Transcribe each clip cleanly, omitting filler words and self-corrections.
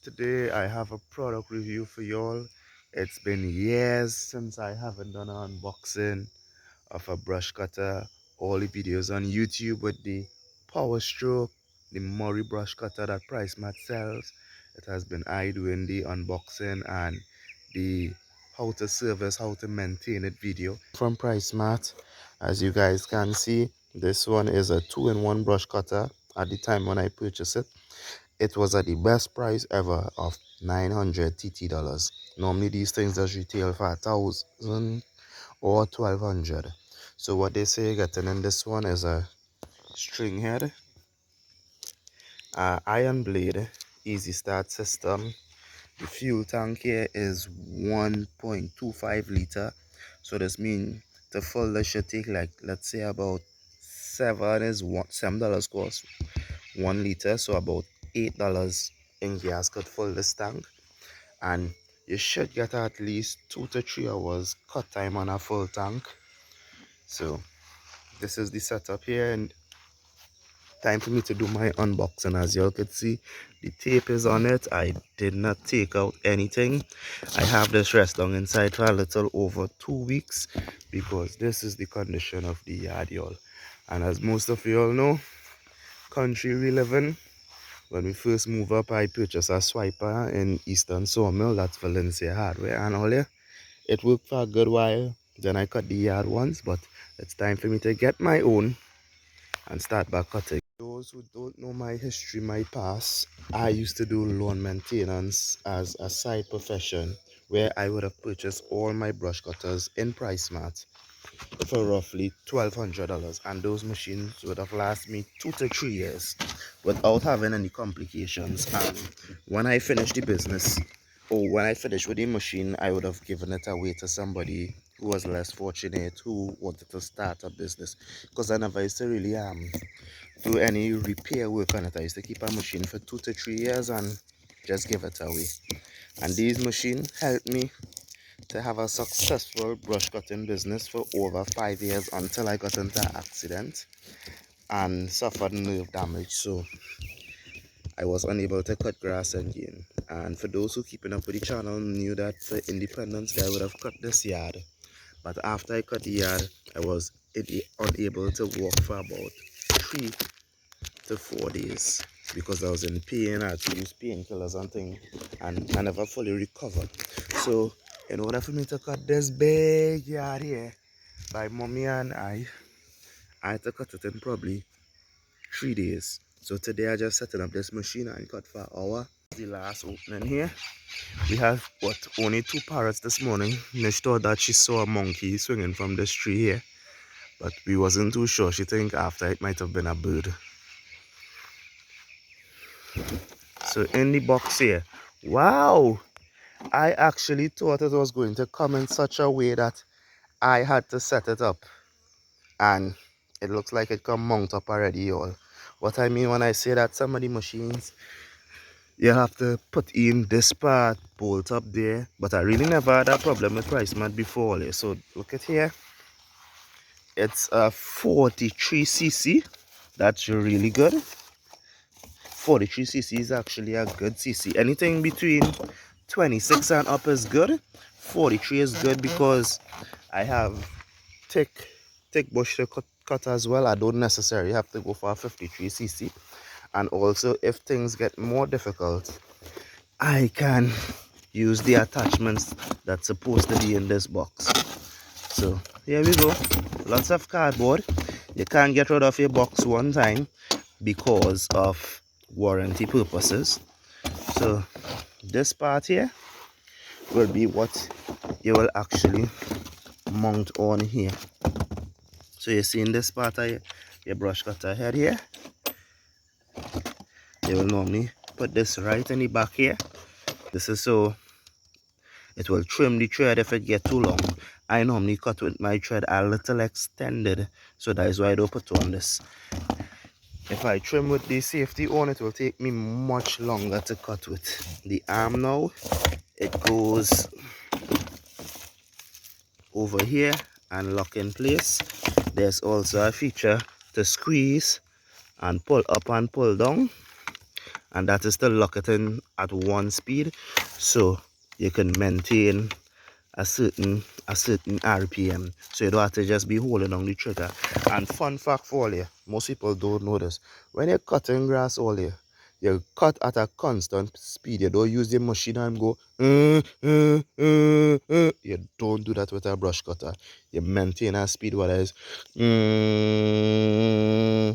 Today I have a product review for y'all. It's been years since I haven't done an unboxing of a brush cutter. All the videos on YouTube with the Power Stroke, the Murray brush cutter that PriceMart sells. It has been I doing the unboxing and the how to service, how to maintain it video from PriceMart. As you guys can see, this one is a 2-in-1 brush cutter. At the time when I purchased it, it was at the best price ever of 900 TT dollars. Normally these things does retail for 1,000 or 1,200. So what they say getting in this one is a string head, iron blade, easy start system. The fuel tank here is 1.25 liter. So this means to fill this should take, like, let's say about $7 cost 1 liter, so about $8 in gas could fill this tank. And you should get at least 2 to 3 hours cut time on a full tank. So this is the setup here, and time for me to do my unboxing. As y'all could see, the tape is on it. I did not take out anything. I have this rest down inside for a little over 2 weeks because this is the condition of the yard, y'all. And as most of you all know, country we live in, when we first moved up, I purchased a swiper in Eastern Sawmill, that's Valencia Hardware and all here. It worked for a good while. Then I cut the yard once, but it's time for me to get my own and start back cutting. Those who don't know my history, my past, I used to do lawn maintenance as a side profession where I would have purchased all my brush cutters in PriceMart for roughly $1,200, and those machines would have lasted me 2 to 3 years without having any complications. And when I finished the business, or when I finished with the machine, I would have given it away to somebody who was less fortunate, who wanted to start a business, because I never used to really do any repair work on it. I used to keep a machine for 2 to 3 years and just give it away. And these machines helped me to have a successful brush cutting business for over 5 years until I got into an accident and suffered nerve damage. So I was unable to cut grass again. And for those who keeping up with the channel knew that for Independence Day I would have cut this yard. But after I cut the yard, I was unable to walk for about 3 to 4 days because I was in pain. I had to use painkillers and things, and I never fully recovered. So in order for me to cut this big yard here by mommy and I had to cut it in probably 3 days. So today I just setting up this machine and cut for an hour. The last opening here, we have only 2 parrots this morning. Nish thought that she saw a monkey swinging from this tree here, but we wasn't too sure. She think after it might have been a bird. So in the box here, wow, I actually thought it was going to come in such a way that I had to set it up, and it looks like it come mount up already, y'all. What I mean when I say that some of the machines you have to put in this part, bolt up there, but I really never had a problem with PriceMart before. So look at here, it's a 43cc. That's really good. 43cc is actually a good cc. Anything between 26 and up is good. 43 is good because I have thick bush to cut as well. I don't necessarily have to go for a 53cc. And also, if things get more difficult, I can use the attachments that's supposed to be in this box. So here we go. Lots of cardboard. You can't get rid of your box one time because of warranty purposes. So this part here will be what you will actually mount on here. So you see in this part of your brush cutter head here, you will normally put this right in the back here. This is so it will trim the thread if it get too long. I normally cut with my thread a little extended, so that is why I don't put on this. If I trim with the safety on, it will take me much longer to cut with. The arm now, it goes over here and lock in place. There's also a feature to squeeze and pull up and pull down, and that is to lock it in at one speed so you can maintain a certain RPM, so you don't have to just be holding on the trigger. And fun fact for all you, most people don't know this. When you're cutting grass all you cut at a constant speed. You don't use the machine and go you don't do that with a brush cutter. You maintain a speed what is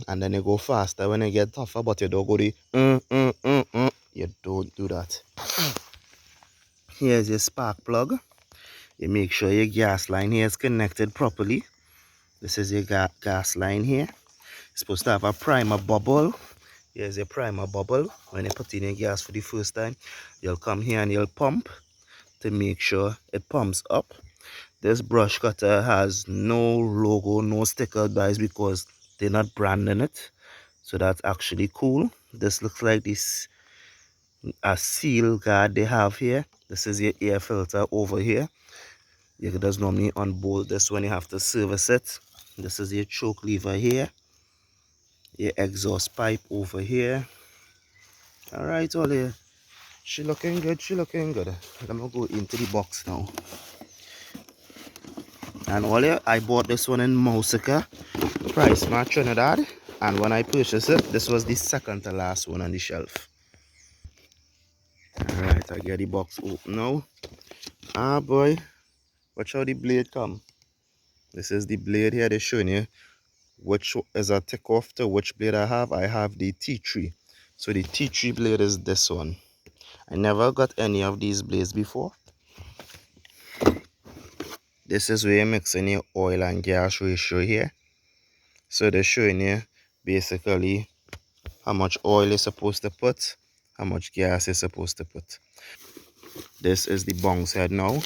and then you go faster when you get tougher, but you don't go the you don't do that. Here's your spark plug. You make sure your gas line here is connected properly. This is your gas line here. It's supposed to have a primer bubble. Here's your primer bubble. When you put in your gas for the first time, you'll come here and you'll pump to make sure it pumps up. This brush cutter has no logo, no sticker guys, because they're not branding it. So that's actually cool. This looks like this a seal guard they have here. This is your air filter over here. You just normally unbolt this when you have to service it. This is your choke lever here, your exhaust pipe over here. All right, all here. She looking good, she looking good. Let me go into the box now. And all here, I bought this one in Mousica, price not Trinidad. And when I purchased it, this was the second to last one on the shelf. All right, I get the box open now. Ah boy, watch how the blade come. This is the blade here they're showing you which is a tick off to which blade I have. I have the T3. So the T3 blade is this one. I never got any of these blades before. This is where you're mixing your oil and gas ratio here. So they're showing you basically how much oil you're supposed to put, how much gas you're supposed to put. This is the bounce head now.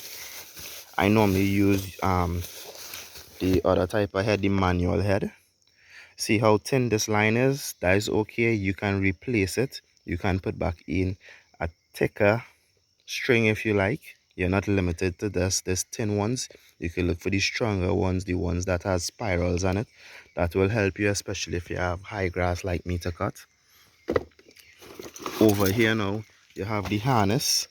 I normally use the other type of head, the manual head. See how thin this line is? That is okay. You can replace it. You can put back in a thicker string if you like. You're not limited to this thin ones. You can look for the stronger ones, the ones that has spirals on it. That will help you, especially if you have high grass like me to cut. Over here now, you have the harness.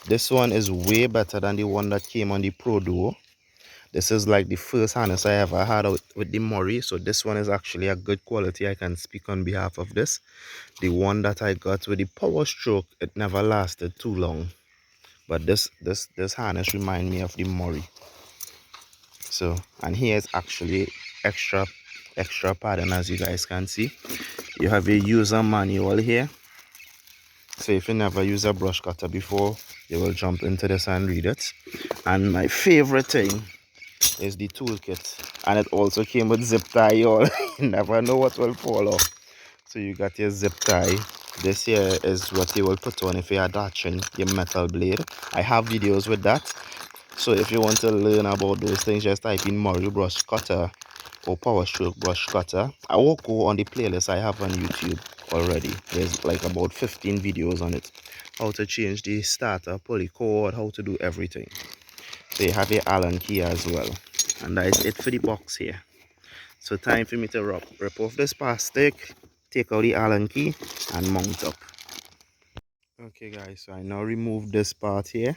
This one is way better than the one that came on the Pro Duo. This is like the first harness I ever had with the Murray. So this one is actually a good quality. I can speak on behalf of this. The one that I got with the Power Stroke, it never lasted too long. But this harness remind me of the Murray. So, and here is actually extra pattern, as you guys can see. You have a user manual here. So if you never used a brush cutter before, you will jump into this and read it. And my favorite thing is the toolkit, and it also came with zip tie, y'all. You never know what will fall off. So you got your zip tie. This here is what you will put on if you are attaching your metal blade. I have videos with that. So if you want to learn about those things, just type in Murray brush cutter or Power Stroke brush cutter. I will go on the playlist I have on YouTube already. There's like about 15 videos on it. How to change the starter, pulley cord, how to do everything. So you have your Allen key as well. And that is it for the box here. So time for me to rip off this plastic, take out the Allen key and mount up. Okay guys, so I now remove this part here.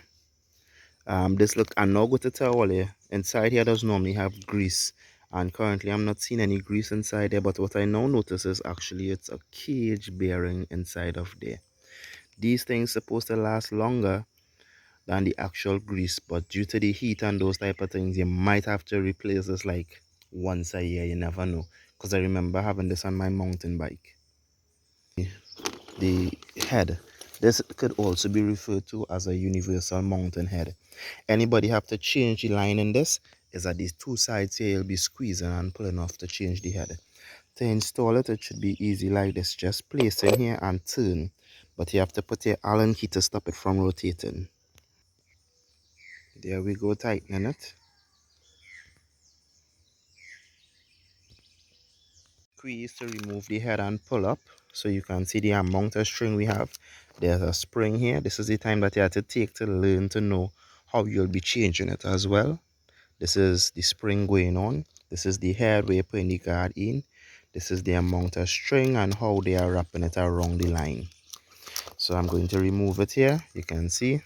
This look, I'm not going to tell you, inside here does normally have grease, and currently I'm not seeing any grease inside there, but what I now notice is actually it's a cage bearing inside of there. These things supposed to last longer than the actual grease, but due to the heat and those type of things, you might have to replace this like once a year. You never know, because I remember having this on my mountain bike. The head, this could also be referred to as a universal mountain head. Anybody have to change the line in this is that these two sides here you'll be squeezing and pulling off to change the head. To install it, it should be easy like this. Just place in here and turn, but you have to put your Allen key to stop it from rotating. There we go, tightening it. Squeeze to remove the head and pull up, so you can see the amount of string we have. There's a spring here. This is the time that you have to take to learn to know how you'll be changing it as well. This is the spring going on. This is the head where you're putting the guard in. This is the amount of string and how they are wrapping it around the line. So I'm going to remove it here. You can see.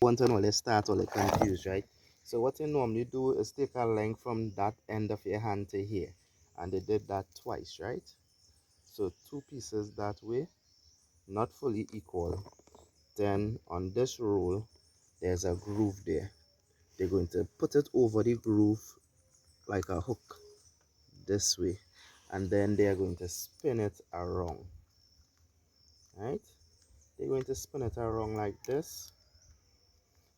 Want to know, let's start all confused, right? So what you normally do is take a length from that end of your hand to here, and they did that twice, right? So two pieces that way, not fully equal. Then on this roll, there's a groove there. They're going to put it over the groove like a hook this way, and then they are going to spin it around, right? They're going to spin it around like this.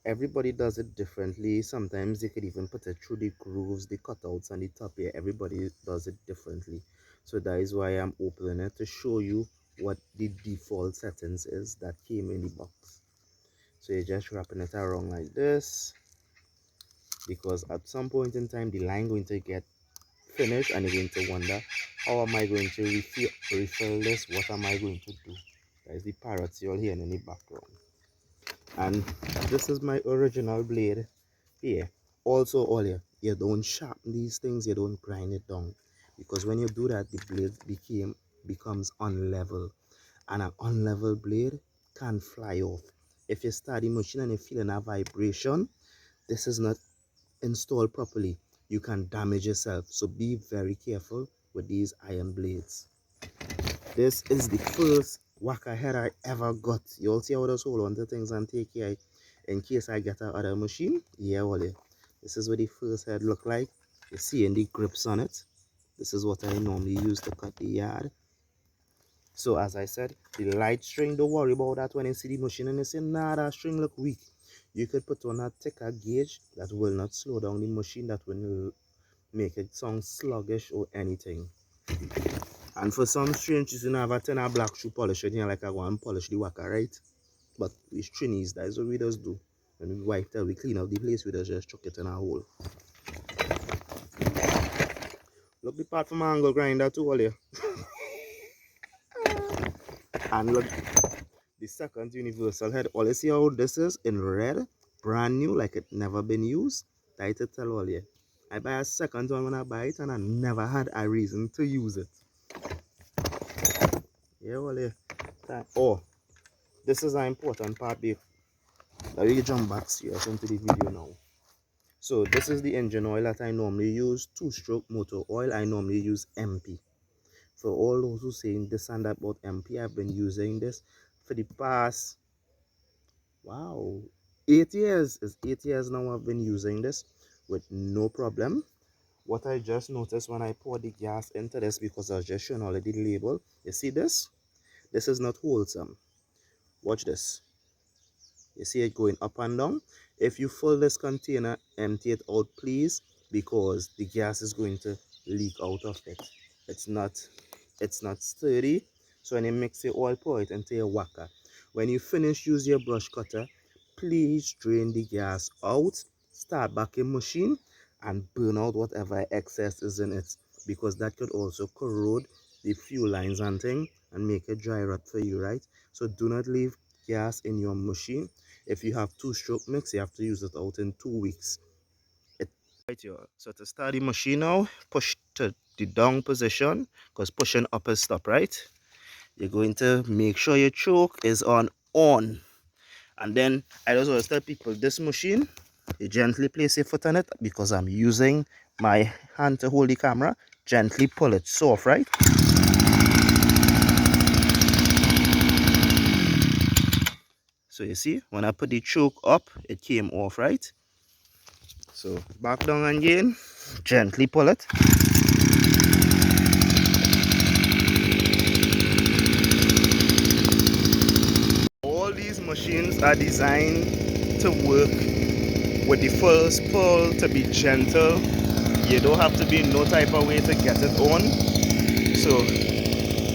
Everybody does it differently. Sometimes they could even put it through the grooves, the cutouts on the top here. Everybody does it differently. So that is why I'm opening it to show you what the default settings is that came in the box. So you're just wrapping it around like this, because at some point in time the line going to get finished and you're going to wonder, how am I going to refill this? What am I going to do? That is the parrots you're hearing in the background. And this is my original blade here. Also, Olia, you don't sharpen these things, you don't grind it down, because when you do that, the blade becomes unlevel, and an unlevel blade can fly off. If you start the machine and you're feeling a vibration, this is not installed properly. You can damage yourself. So be very careful with these iron blades. This is the first whacker head I ever got. You'll see how I just hold on to things and take care in case I get another machine. Yeah, well, this is what the first head look like. You see in the grips on it. This is what I normally use to cut the yard. So as I said, the light string, don't worry about that when you see the machine and you say, nah, that string look weak. You could put on a thicker gauge that will not slow down the machine, that will make it sound sluggish or anything. And for some strange reason, I have a 10 black shoe polish in here, like I go and polish the whacker, right? But with Trinis, that is what we just do. When we wipe that, we clean up the place, we just chuck it in a hole. Look the part from my angle grinder too, all here. And look, the second universal head. All you see how this is in red, brand new, like it never been used. That to tell all you. I buy a second one when I buy it, and I never had a reason to use it. Yeah, well, yeah. Oh, this is an important part. Let me jump back serious into the video now. So this is the engine oil that I normally use. 2-stroke motor oil. I normally use MP. For all those who saying this and that about MP, I've been using this for the past, wow, 8 years. It's 8 years now I've been using this with no problem. What I just noticed when I pour the gas into this, because I was just showing already the label, you see this? This is not wholesome. Watch this. You see it going up and down. If you fill this container, empty it out please, because the gas is going to leak out of it. It's not sturdy. So when you mix your oil, pour it into your whacker. When you finish, use your brush cutter. Please drain the gas out, start back your machine, and burn out whatever excess is in it, because that could also corrode the fuel lines and thing and make it dry rot for you, right? So do not leave gas in your machine. If you have 2-stroke mix, you have to use it out in 2 weeks. Right here. So to start the machine now, push to the down position, because pushing up is stop, right? You're going to make sure your choke is on. And then I just want to tell people, this machine, you gently place your foot on it, because I'm using my hand to hold the camera. Gently pull it soft, right? So you see, when I put the choke up, it came off, right? So back down again, gently pull it. All these machines are designed to work with the first pull to be gentle. You don't have to be in no type of way to get it on. So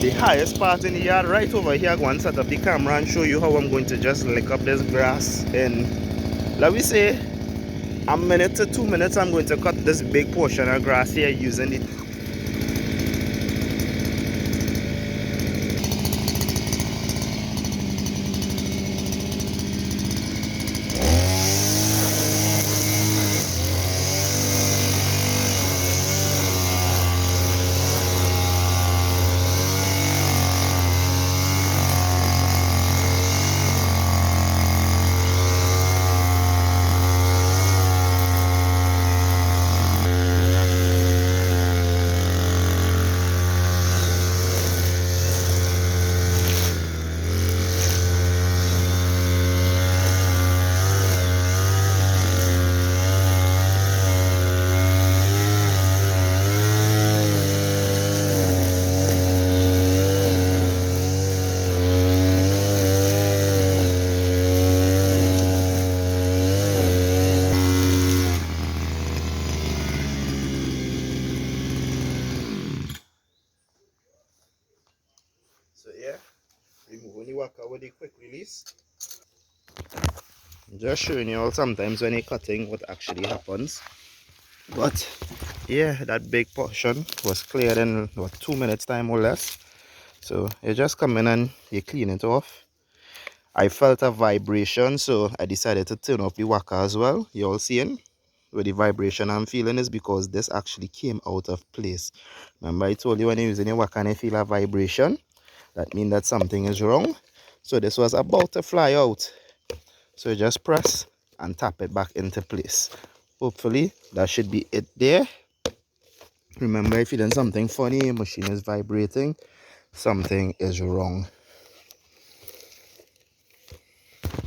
the highest part in the yard, right over here, I'm going to set up the camera and show you how I'm going to just lick up this grass in, let me say, a minute to 2 minutes. I'm going to cut this big portion of grass here using the Just showing you all sometimes when you're cutting what actually happens. But yeah, that big portion was cleared in what 2 minutes time or less. So you just come in and you clean it off. I felt a vibration, so I decided to turn off the waka as well. You all seeing where the vibration I'm feeling is because this actually came out of place. Remember I told you when you're using your waka and you feel a vibration, that means that something is wrong. So this was about to fly out. So you just press and tap it back into place. Hopefully that should be it there. Remember, if you're doing something funny, your machine is vibrating, something is wrong.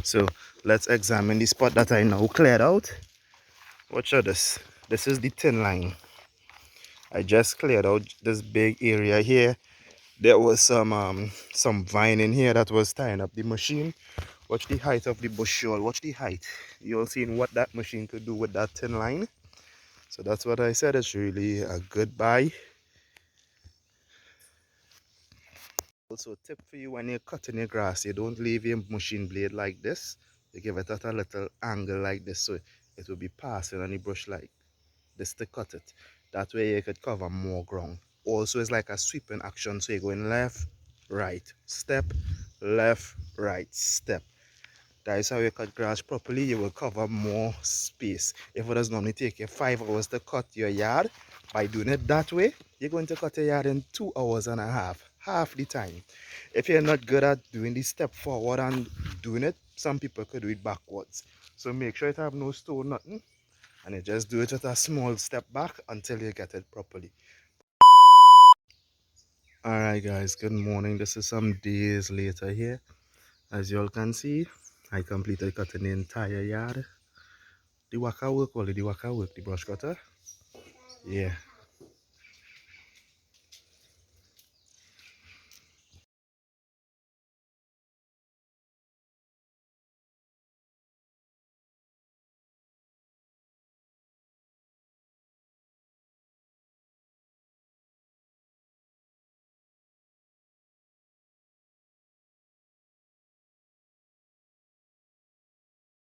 So let's examine the spot that I now cleared out. Watch out this. This is the tin line. I just cleared out this big area here. There was some vine in here that was tying up the machine. Watch the height of the bush, y'all. Watch the height. You all seen what that machine could do with that tin line. So that's what I said. It's really a good buy. Also, tip for you when you're cutting your grass, you don't leave your machine blade like this. You give it at a little angle like this, so it will be passing on the brush like this to cut it. That way you could cover more ground. Also, it's like a sweeping action, so you're going left, right, step, left, right, step. That is how you cut grass properly. You will cover more space. If it does normally take you 5 hours to cut your yard, by doing it that way, you're going to cut your yard in 2 hours and a half the time. If you're not good at doing the step forward and doing it, some people could do it backwards. So make sure it have no stone, nothing, and you just do it with a small step back until you get it properly. Alright guys, good morning. This is some days later here. As you all can see, I completed cutting the entire yard. The waka work, only the waka work, the brush cutter. Yeah,